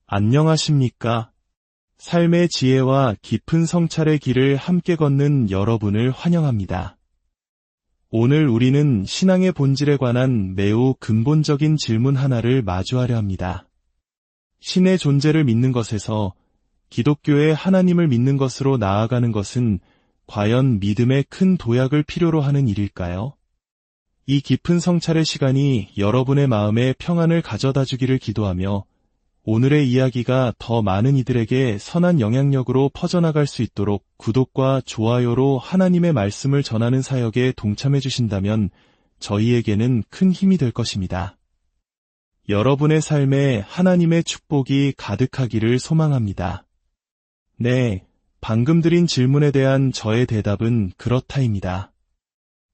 안녕하십니까? 삶의 지혜와 깊은 성찰의 길을 함께 걷는 여러분을 환영합니다. 오늘 우리는 신앙의 본질에 관한 매우 근본적인 질문 하나를 마주하려 합니다. 신의 존재를 믿는 것에서 기독교의 하나님을 믿는 것으로 나아가는 것은 과연 믿음의 큰 도약을 필요로 하는 일일까요? 이 깊은 성찰의 시간이 여러분의 마음에 평안을 가져다 주기를 기도하며 오늘의 이야기가 더 많은 이들에게 선한 영향력으로 퍼져나갈 수 있도록 구독과 좋아요로 하나님의 말씀을 전하는 사역에 동참해 주신다면 저희에게는 큰 힘이 될 것입니다. 여러분의 삶에 하나님의 축복이 가득하기를 소망합니다. 네, 방금 드린 질문에 대한 저의 대답은 그렇다입니다.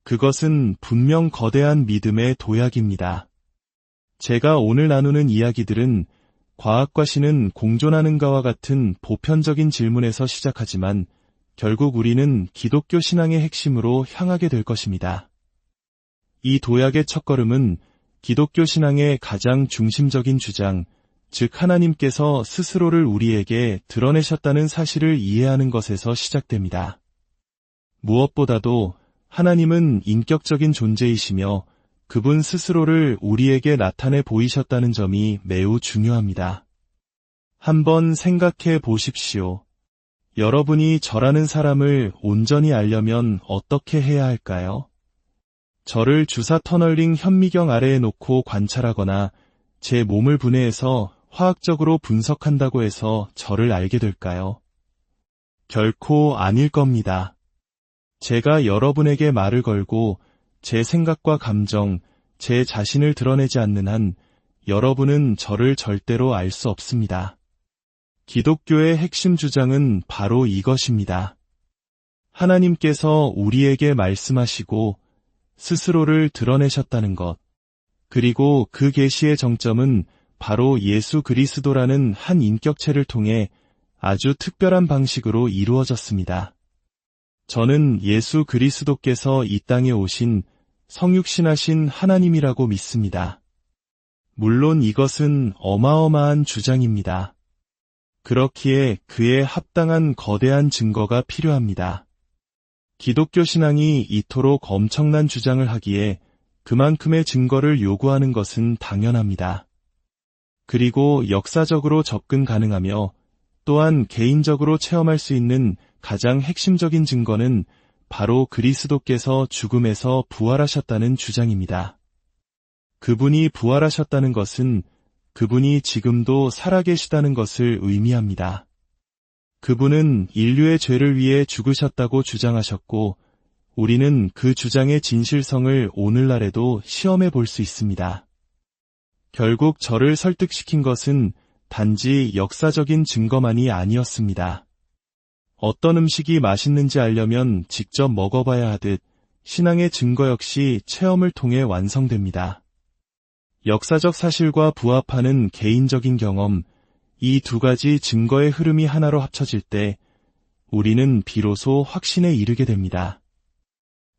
그것은 분명 거대한 믿음의 도약입니다. 제가 오늘 나누는 이야기들은 과학과 신은 공존하는가와 같은 보편적인 질문에서 시작하지만 결국 우리는 기독교 신앙의 핵심으로 향하게 될 것입니다. 이 도약의 첫걸음은 기독교 신앙의 가장 중심적인 주장, 즉 하나님께서 스스로를 우리에게 드러내셨다는 사실을 이해하는 것에서 시작됩니다. 무엇보다도 하나님은 인격적인 존재이시며 그분 스스로를 우리에게 나타내 보이셨다는 점이 매우 중요합니다. 한번 생각해 보십시오. 여러분이 저라는 사람을 온전히 알려면 어떻게 해야 할까요? 저를 주사 터널링 현미경 아래에 놓고 관찰하거나 제 몸을 분해해서 화학적으로 분석한다고 해서 저를 알게 될까요? 결코 아닐 겁니다. 제가 여러분에게 말을 걸고 제 생각과 감정, 제 자신을 드러내지 않는 한 여러분은 저를 절대로 알 수 없습니다. 기독교의 핵심 주장은 바로 이것입니다. 하나님께서 우리에게 말씀하시고 스스로를 드러내셨다는 것, 그리고 그 계시의 정점은 바로 예수 그리스도라는 한 인격체를 통해 아주 특별한 방식으로 이루어졌습니다. 저는 예수 그리스도께서 이 땅에 오신 성육신하신 하나님이라고 믿습니다. 물론 이것은 어마어마한 주장입니다. 그렇기에 그에 합당한 거대한 증거가 필요합니다. 기독교 신앙이 이토록 엄청난 주장을 하기에 그만큼의 증거를 요구하는 것은 당연합니다. 그리고 역사적으로 접근 가능하며 또한 개인적으로 체험할 수 있는 가장 핵심적인 증거는 바로 그리스도께서 죽음에서 부활하셨다는 주장입니다. 그분이 부활하셨다는 것은 그분이 지금도 살아계시다는 것을 의미합니다. 그분은 인류의 죄를 위해 죽으셨다고 주장하셨고, 우리는 그 주장의 진실성을 오늘날에도 시험해 볼 수 있습니다. 결국 저를 설득시킨 것은 단지 역사적인 증거만이 아니었습니다. 어떤 음식이 맛있는지 알려면 직접 먹어봐야 하듯 신앙의 증거 역시 체험을 통해 완성됩니다. 역사적 사실과 부합하는 개인적인 경험, 이 두 가지 증거의 흐름이 하나로 합쳐질 때 우리는 비로소 확신에 이르게 됩니다.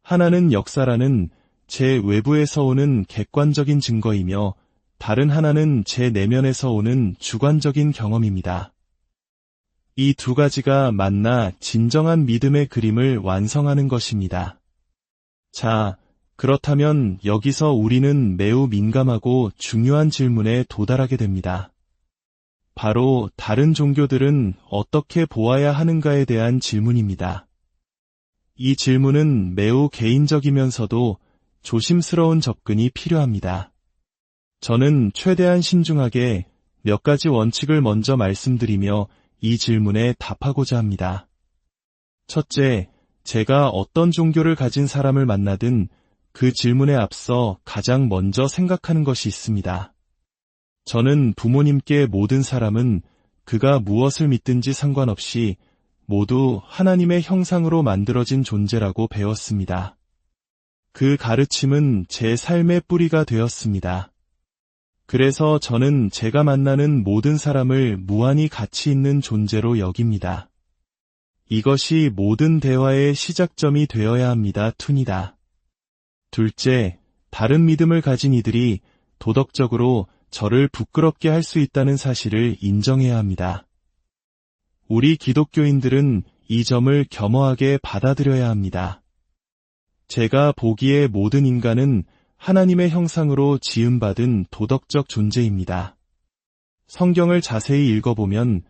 하나는 역사라는 제 외부에서 오는 객관적인 증거이며 다른 하나는 제 내면에서 오는 주관적인 경험입니다. 이 두 가지가 만나 진정한 믿음의 그림을 완성하는 것입니다. 자, 그렇다면 여기서 우리는 매우 민감하고 중요한 질문에 도달하게 됩니다. 바로 다른 종교들은 어떻게 보아야 하는가에 대한 질문입니다. 이 질문은 매우 개인적이면서도 조심스러운 접근이 필요합니다. 저는 최대한 신중하게 몇 가지 원칙을 먼저 말씀드리며 이 질문에 답하고자 합니다. 첫째, 제가 어떤 종교를 가진 사람을 만나든 그 질문에 앞서 가장 먼저 생각하는 것이 있습니다. 저는 부모님께 모든 사람은 그가 무엇을 믿든지 상관없이 모두 하나님의 형상으로 만들어진 존재라고 배웠습니다. 그 가르침은 제 삶의 뿌리가 되었습니다. 그래서 저는 제가 만나는 모든 사람을 무한히 가치 있는 존재로 여깁니다. 이것이 모든 대화의 시작점이 되어야 합니다. 둘째, 다른 믿음을 가진 이들이 도덕적으로 저를 부끄럽게 할 수 있다는 사실을 인정해야 합니다. 우리 기독교인들은 이 점을 겸허하게 받아들여야 합니다. 제가 보기에 모든 인간은 하나님의 형상으로 지음받은 도덕적 존재입니다. 성경을 자세히 읽어보면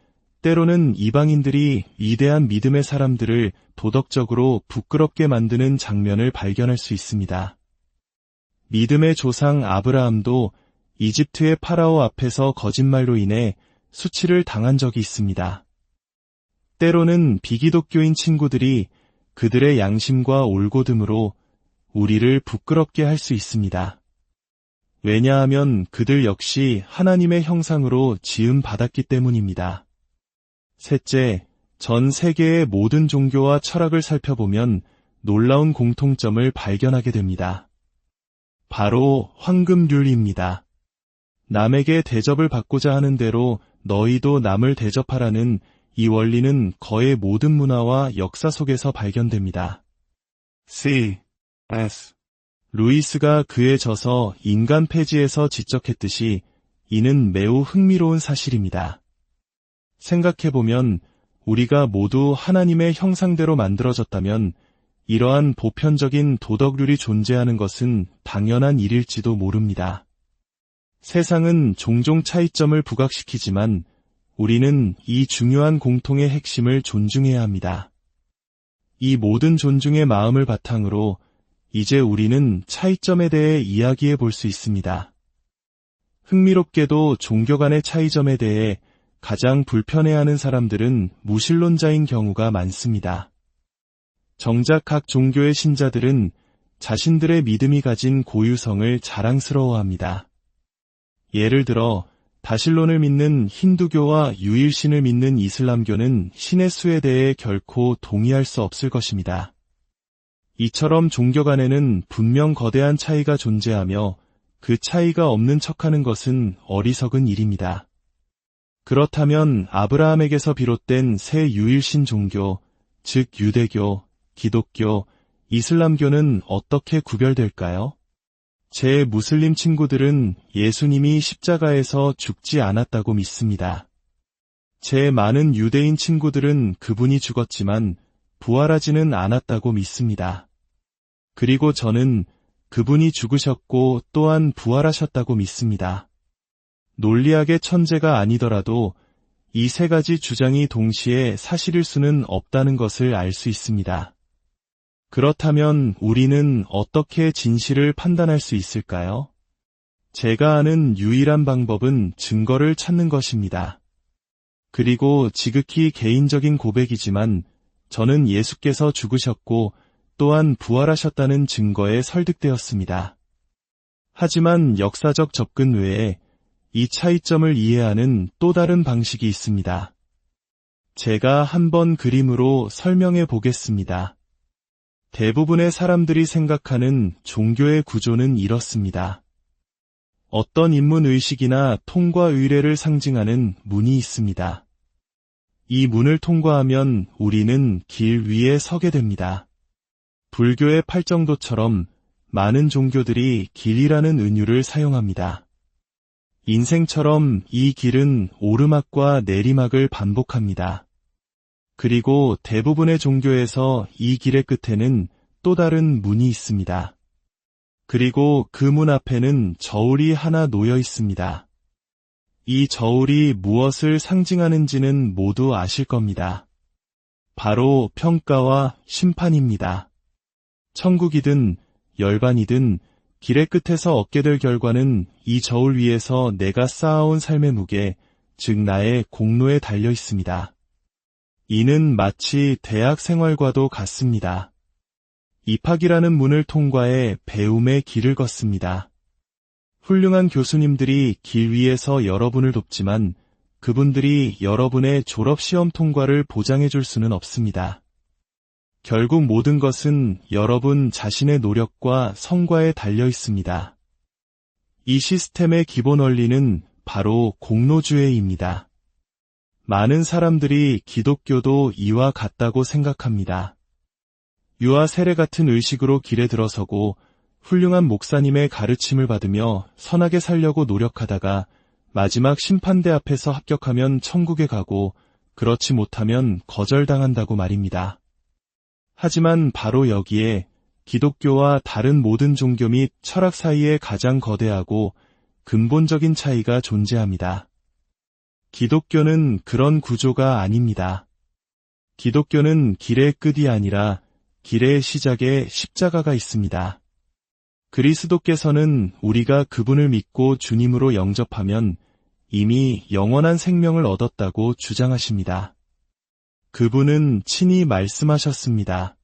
때로는 이방인들이 위대한 믿음의 사람들을 도덕적으로 부끄럽게 만드는 장면을 발견할 수 있습니다. 믿음의 조상 아브라함도 이집트의 파라오 앞에서 거짓말로 인해 수치를 당한 적이 있습니다. 때로는 비기독교인 친구들이 그들의 양심과 올곧음으로 우리를 부끄럽게 할 수 있습니다. 왜냐하면 그들 역시 하나님의 형상으로 지음받았기 때문입니다. 셋째, 전 세계의 모든 종교와 철학을 살펴보면 놀라운 공통점을 발견하게 됩니다. 바로 황금률입니다. 남에게 대접을 받고자 하는 대로 너희도 남을 대접하라는 이 원리는 거의 모든 문화와 역사 속에서 발견됩니다. C.S. 루이스가 그에 져서 인간 폐지에서 지적했듯이 이는 매우 흥미로운 사실입니다. 생각해보면 우리가 모두 하나님의 형상대로 만들어졌다면 이러한 보편적인 도덕률이 존재하는 것은 당연한 일일지도 모릅니다. 세상은 종종 차이점을 부각시키지만 우리는 이 중요한 공통의 핵심을 존중해야 합니다. 이 모든 존중의 마음을 바탕으로 이제 우리는 차이점에 대해 이야기해 볼 수 있습니다. 흥미롭게도 종교 간의 차이점에 대해 가장 불편해하는 사람들은 무신론자인 경우가 많습니다. 정작 각 종교의 신자들은 자신들의 믿음이 가진 고유성을 자랑스러워합니다. 예를 들어 다실론을 믿는 힌두교와 유일신을 믿는 이슬람교는 신의 수에 대해 결코 동의할 수 없을 것입니다. 이처럼 종교 간에는 분명 거대한 차이가 존재하며 그 차이가 없는 척하는 것은 어리석은 일입니다. 그렇다면 아브라함에게서 비롯된 새 유일신 종교, 즉 유대교, 기독교, 이슬람교는 어떻게 구별될까요? 제 무슬림 친구들은 예수님이 십자가에서 죽지 않았다고 믿습니다. 제 많은 유대인 친구들은 그분이 죽었지만 부활하지는 않았다고 믿습니다. 그리고 저는 그분이 죽으셨고 또한 부활하셨다고 믿습니다. 논리학의 천재가 아니더라도 이 세 가지 주장이 동시에 사실일 수는 없다는 것을 알 수 있습니다. 그렇다면 우리는 어떻게 진실을 판단할 수 있을까요? 제가 아는 유일한 방법은 증거를 찾는 것입니다. 그리고 지극히 개인적인 고백이지만 저는 예수께서 죽으셨고 또한 부활하셨다는 증거에 설득되었습니다. 하지만 역사적 접근 외에 이 차이점을 이해하는 또 다른 방식이 있습니다. 제가 한번 그림으로 설명해 보겠습니다. 대부분의 사람들이 생각하는 종교의 구조는 이렇습니다. 어떤 인문의식이나 통과의례를 상징하는 문이 있습니다. 이 문을 통과하면 우리는 길 위에 서게 됩니다. 불교의 팔정도처럼 많은 종교들이 길이라는 은유를 사용합니다. 인생처럼 이 길은 오르막과 내리막을 반복합니다. 그리고 대부분의 종교에서 이 길의 끝에는 또 다른 문이 있습니다. 그리고 그 문 앞에는 저울이 하나 놓여 있습니다. 이 저울이 무엇을 상징하는지는 모두 아실 겁니다. 바로 평가와 심판입니다. 천국이든 열반이든 길의 끝에서 얻게 될 결과는 이 저울 위에서 내가 쌓아온 삶의 무게, 즉 나의 공로에 달려 있습니다. 이는 마치 대학 생활과도 같습니다. 입학이라는 문을 통과해 배움의 길을 걷습니다. 훌륭한 교수님들이 길 위에서 여러분을 돕지만 그분들이 여러분의 졸업시험 통과를 보장해 줄 수는 없습니다. 결국 모든 것은 여러분 자신의 노력과 성과에 달려 있습니다. 이 시스템의 기본 원리는 바로 공로주의입니다. 많은 사람들이 기독교도 이와 같다고 생각합니다. 유아 세례 같은 의식으로 길에 들어서고 훌륭한 목사님의 가르침을 받으며 선하게 살려고 노력하다가 마지막 심판대 앞에서 합격하면 천국에 가고 그렇지 못하면 거절당한다고 말입니다. 하지만 바로 여기에 기독교와 다른 모든 종교 및 철학 사이에 가장 거대하고 근본적인 차이가 존재합니다. 기독교는 그런 구조가 아닙니다. 기독교는 길의 끝이 아니라 길의 시작에 십자가가 있습니다. 그리스도께서는 우리가 그분을 믿고 주님으로 영접하면 이미 영원한 생명을 얻었다고 주장하십니다. 그분은 친히 말씀하셨습니다.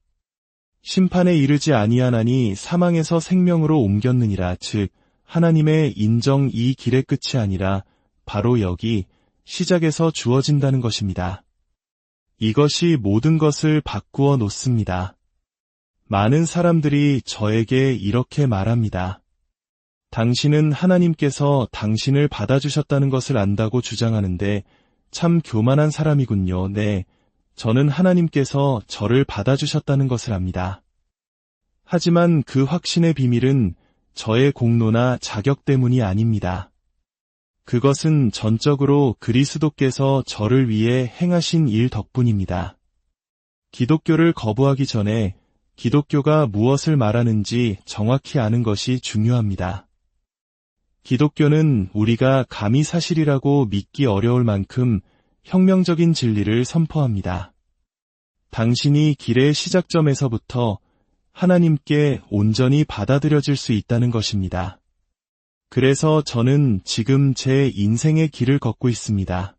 심판에 이르지 아니하나니 사망에서 생명으로 옮겼느니라. 즉 하나님의 인정 이 길의 끝이 아니라 바로 여기 시작에서 주어진다는 것입니다. 이것이 모든 것을 바꾸어 놓습니다. 많은 사람들이 저에게 이렇게 말합니다. 당신은 하나님께서 당신을 받아주셨다는 것을 안다고 주장하는데 참 교만한 사람이군요. 네, 저는 하나님께서 저를 받아주셨다는 것을 압니다. 하지만 그 확신의 비밀은 저의 공로나 자격 때문이 아닙니다. 그것은 전적으로 그리스도께서 저를 위해 행하신 일 덕분입니다. 기독교를 거부하기 전에 기독교가 무엇을 말하는지 정확히 아는 것이 중요합니다. 기독교는 우리가 감히 사실이라고 믿기 어려울 만큼 혁명적인 진리를 선포합니다. 당신이 길의 시작점에서부터 하나님께 온전히 받아들여질 수 있다는 것입니다. 그래서 저는 지금 제 인생의 길을 걷고 있습니다.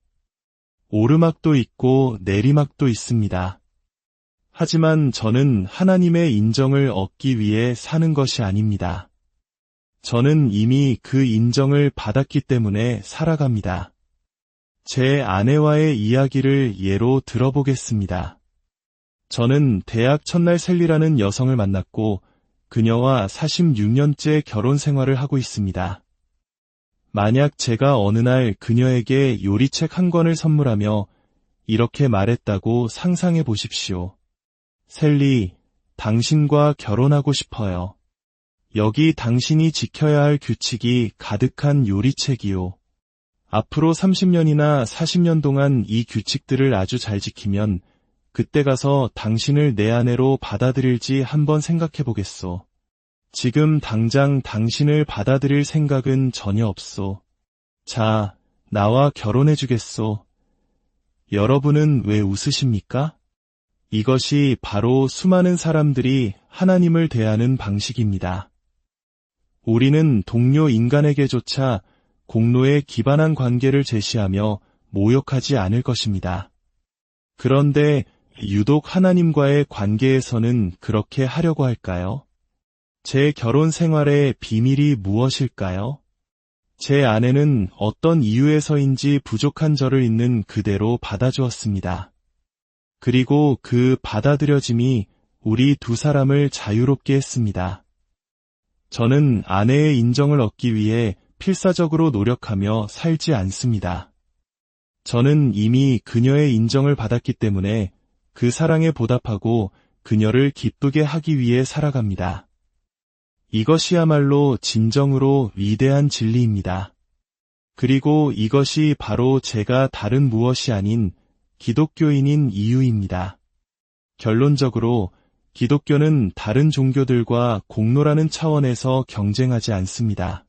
오르막도 있고 내리막도 있습니다. 하지만 저는 하나님의 인정을 얻기 위해 사는 것이 아닙니다. 저는 이미 그 인정을 받았기 때문에 살아갑니다. 제 아내와의 이야기를 예로 들어보겠습니다. 저는 대학 첫날 셀리라는 여성을 만났고 그녀와 46년째 결혼 생활을 하고 있습니다. 만약 제가 어느 날 그녀에게 요리책 한 권을 선물하며 이렇게 말했다고 상상해 보십시오. 셀리, 당신과 결혼하고 싶어요. 여기 당신이 지켜야 할 규칙이 가득한 요리책이요. 앞으로 30년이나 40년 동안 이 규칙들을 아주 잘 지키면 그때 가서 당신을 내 아내로 받아들일지 한번 생각해 보겠소. 지금 당장 당신을 받아들일 생각은 전혀 없소. 자, 나와 결혼해 주겠소. 여러분은 왜 웃으십니까? 이것이 바로 수많은 사람들이 하나님을 대하는 방식입니다. 우리는 동료 인간에게조차 공로에 기반한 관계를 제시하며 모욕하지 않을 것입니다. 그런데 유독 하나님과의 관계에서는 그렇게 하려고 할까요? 제 결혼 생활의 비밀이 무엇일까요? 제 아내는 어떤 이유에서인지 부족한 저를 있는 그대로 받아주었습니다. 그리고 그 받아들여짐이 우리 두 사람을 자유롭게 했습니다. 저는 아내의 인정을 얻기 위해 필사적으로 노력하며 살지 않습니다. 저는 이미 그녀의 인정을 받았기 때문에 그 사랑에 보답하고 그녀를 기쁘게 하기 위해 살아갑니다. 이것이야말로 진정으로 위대한 진리입니다. 그리고 이것이 바로 제가 다른 무엇이 아닌 기독교인인 이유입니다. 결론적으로 기독교는 다른 종교들과 공로라는 차원에서 경쟁하지 않습니다.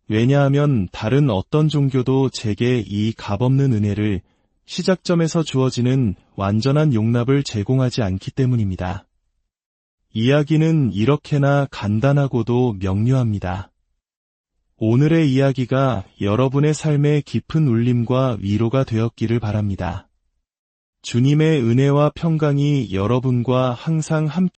왜냐하면 다른 어떤 종교도 제게 이 값없는 은혜를 시작점에서 주어지는 완전한 용납을 제공하지 않기 때문입니다. 이야기는 이렇게나 간단하고도 명료합니다. 오늘의 이야기가 여러분의 삶에 깊은 울림과 위로가 되었기를 바랍니다. 주님의 은혜와 평강이 여러분과 항상 함께